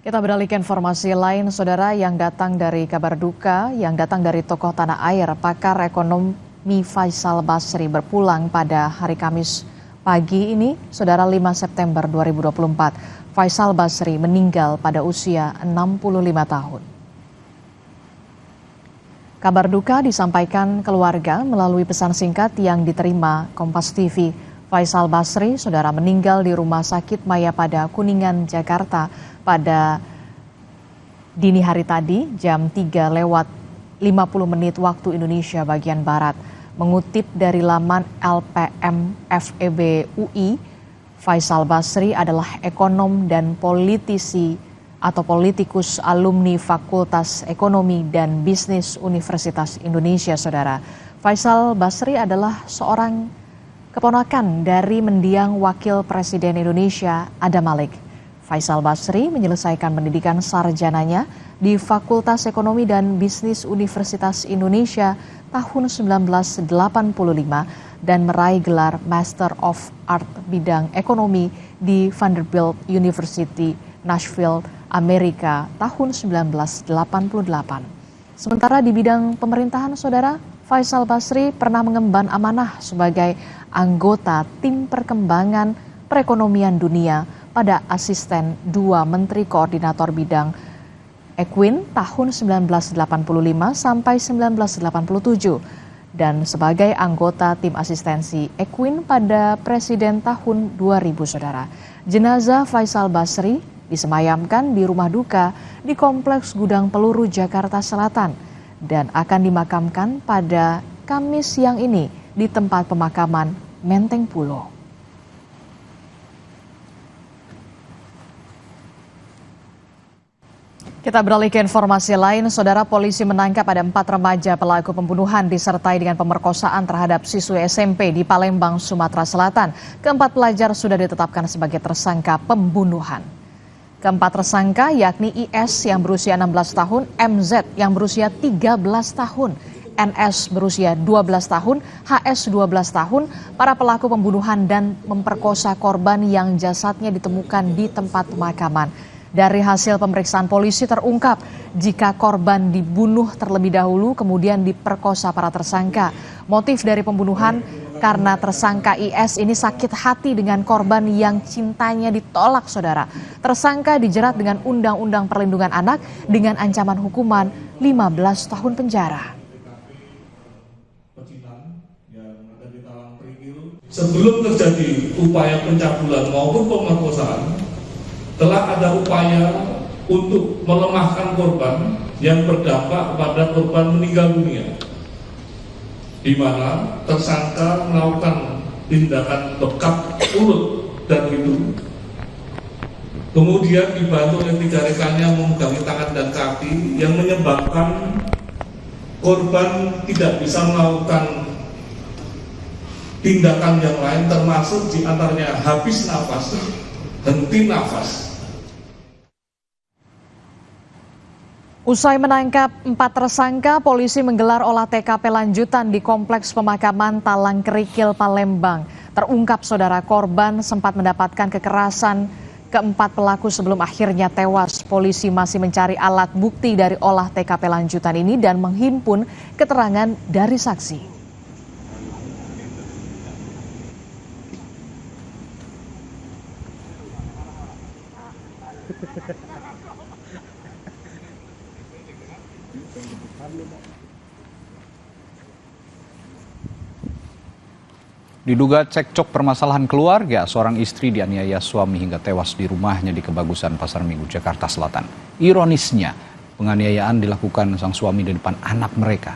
Kita beralih ke informasi lain, saudara, yang datang dari kabar duka, yang datang dari tokoh tanah air, pakar ekonomi Faisal Basri berpulang pada hari Kamis pagi ini, saudara, 5 September 2024. Faisal Basri meninggal pada usia 65 tahun. Kabar duka disampaikan keluarga melalui pesan singkat yang diterima Kompas TV. Faisal Basri, saudara, meninggal di Rumah Sakit Mayapada, Kuningan, Jakarta pada dini hari tadi, jam 3:50 waktu Indonesia bagian Barat. Mengutip dari laman LPM FEB UI, Faisal Basri adalah ekonom dan politisi atau politikus alumni Fakultas Ekonomi dan Bisnis Universitas Indonesia, saudara. Faisal Basri adalah seorang keponakan dari mendiang Wakil Presiden Indonesia Adam Malik. Faisal Basri menyelesaikan pendidikan sarjananya di Fakultas Ekonomi dan Bisnis Universitas Indonesia tahun 1985 dan meraih gelar Master of Art bidang ekonomi di Vanderbilt University, Nashville, Amerika tahun 1988. Sementara di bidang pemerintahan, saudara, Faisal Basri pernah mengemban amanah sebagai anggota tim perkembangan perekonomian dunia pada asisten 2 Menteri Koordinator Bidang Equin tahun 1985 sampai 1987 dan sebagai anggota tim asistensi Equin pada Presiden tahun 2000, saudara. Jenazah Faisal Basri disemayamkan di rumah duka di Kompleks Gudang Peluru Jakarta Selatan dan akan dimakamkan pada Kamis siang ini di tempat pemakaman Menteng Pulo. Kita beralih ke informasi lain, saudara. Polisi menangkap ada 4 remaja pelaku pembunuhan disertai dengan pemerkosaan terhadap siswi SMP di Palembang, Sumatera Selatan. Keempat pelajar sudah ditetapkan sebagai tersangka pembunuhan. Keempat tersangka yakni IS yang berusia 16 tahun, MZ yang berusia 13 tahun, NS berusia 12 tahun, HS 12 tahun, para pelaku pembunuhan dan memperkosa korban yang jasadnya ditemukan di tempat pemakaman. Dari hasil pemeriksaan polisi terungkap jika korban dibunuh terlebih dahulu kemudian diperkosa para tersangka. Motif dari pembunuhan karena tersangka IS ini sakit hati dengan korban yang cintanya ditolak, saudara. Tersangka dijerat dengan Undang-Undang Perlindungan Anak dengan ancaman hukuman 15 tahun penjara. Sebelum terjadi upaya pencabulan maupun pemerkosaan, telah ada upaya untuk melemahkan korban yang berdampak kepada korban meninggal dunia, di mana tersangka melakukan tindakan bekap mulut dan hidung, kemudian dibantu oleh 3 rekannya memegangi tangan dan kaki yang menyebabkan korban tidak bisa melakukan tindakan yang lain, termasuk diantaranya habis nafas, henti nafas. Usai menangkap 4 tersangka, polisi menggelar olah TKP lanjutan di Kompleks Pemakaman Talang Kerikil, Palembang. Terungkap, saudara, korban sempat mendapatkan kekerasan keempat pelaku sebelum akhirnya tewas. Polisi masih mencari alat bukti dari olah TKP lanjutan ini dan menghimpun keterangan dari saksi. Diduga cekcok permasalahan keluarga, seorang istri dianiaya suami hingga tewas di rumahnya di Kebagusan, Pasar Minggu, Jakarta Selatan. Ironisnya, penganiayaan dilakukan sang suami di depan anak mereka.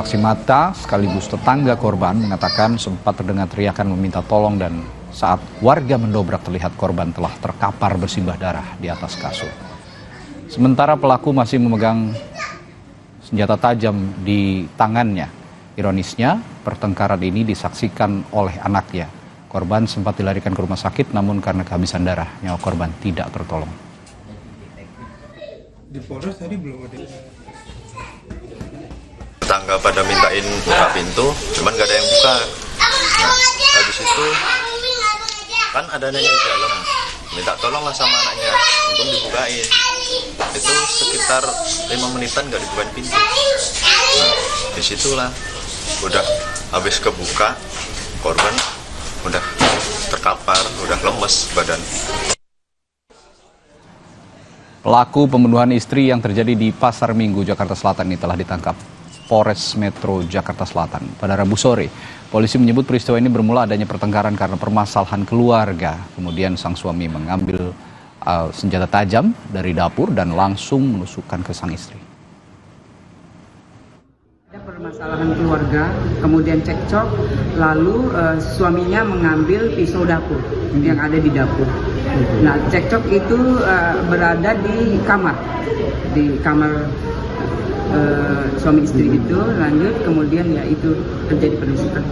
Saksi mata sekaligus tetangga korban mengatakan sempat terdengar teriakan meminta tolong dan saat warga mendobrak terlihat korban telah terkapar bersimbah darah di atas kasur. Sementara pelaku masih memegang senjata tajam di tangannya. Ironisnya, pertengkaran ini disaksikan oleh anaknya. Korban sempat dilarikan ke rumah sakit, namun karena kehabisan darah, nyawa korban tidak tertolong. Di Polres tadi belum ada. Tetangga pada mintain buka pintu, cuman gak ada yang buka. Nah, habis itu kan ada nenek di dalam. minta tolong lah sama anaknya untuk dibukain. Itu sekitar 5 menitan nggak dibukain pintu. Nah, disitulah udah habis kebuka, korban udah terkapar, udah lemes badan. Pelaku pembunuhan istri yang terjadi di Pasar Minggu, Jakarta Selatan ini telah ditangkap Polres Metro Jakarta Selatan pada Rabu sore. Polisi menyebut peristiwa ini bermula adanya pertengkaran karena permasalahan keluarga. Kemudian sang suami mengambil senjata tajam dari dapur dan langsung menusukkan ke sang istri. Ada permasalahan keluarga, kemudian cekcok, lalu suaminya mengambil pisau dapur yang ada di dapur. Nah, cekcok itu berada di kamar suami istri itu, lanjut kemudian ya itu terjadi penusukan.